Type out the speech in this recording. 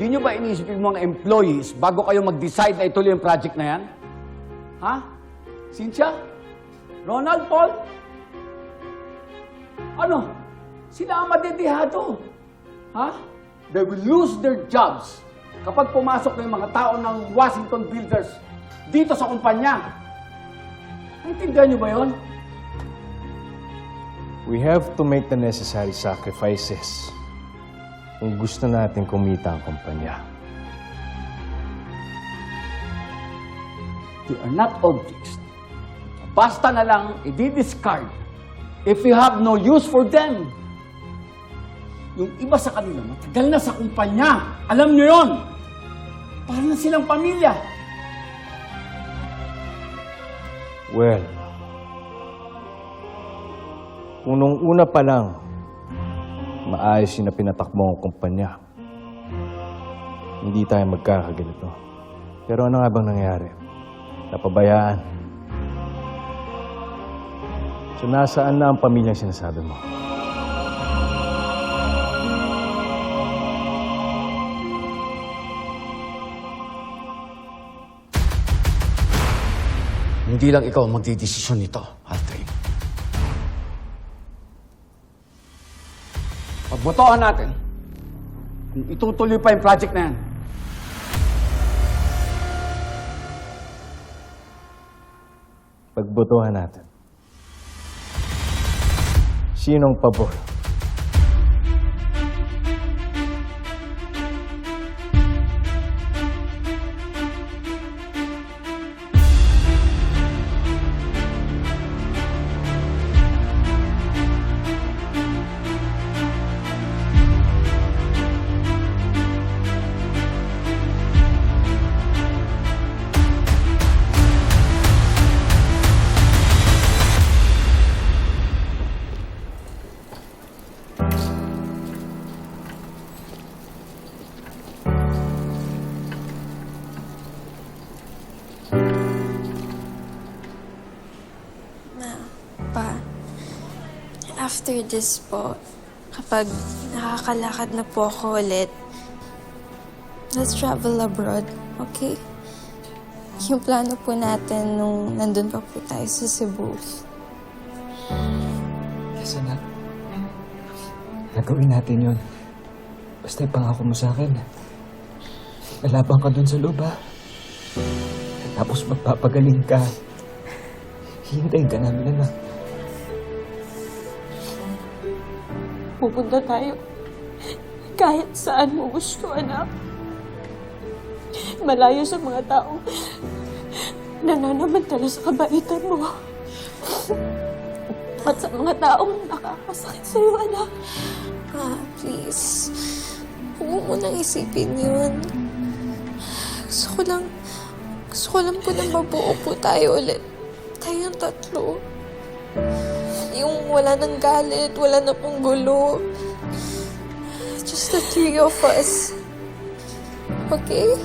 Hindi nyo ba iniisip yung mga employees bago kayo mag-decide na ituloy yung project na yan? Ha? Cynthia? Ronald? Paul? Ano? Sila ang madedihado. Ha? They will lose their jobs kapag pumasok na yung mga tao ng Washington Builders dito sa kumpanya. Naintindihan nyo ba yun? We have to make the necessary sacrifices kung gusto natin kumita ang kumpanya. They are not objects. Basta na lang i-discard if you have no use for them. Yung iba sa kanila, matagal na sa kumpanya. Alam nyo yun. Para na silang pamilya. Well, kung nung una pa lang, maayos yung pinatakbo ang kumpanya, hindi tayo magkakaganito. Pero ano nga bang nangyari? Napabayaan. So nasaan na ang pamilyang sinasabi mo? Hindi lang ikaw ang magdidesisyon nito, Aldrin. Pagbotohan natin kung itutuloy pa yung project na yan. Pagbotohan natin. Sinong pabor? After this po, kapag nakakalakad na po ako ulit, let's travel abroad, okay? Yung plano po natin nung nandun pa po tayo sa Cebu. Yes, anak. Nagawin natin yun. Basta ipangako mo sa akin. Lalaban ka dun sa loob, ha? Tapos magpapagaling ka. Hihintayin ka namin, anak. Pupunta tayo kahit saan mo gusto, anak. Malayo sa mga taong nananamantala sa kabaitan mo. At sa mga taong nakakasakit sa'yo, anak. Please. Huwag mo nang isipin yun. Gusto ko lang po na mabuo po tayo ulit. Tayong tatlo. Yung wala nang galit, wala na pong gulo. Just the three of us. Okay?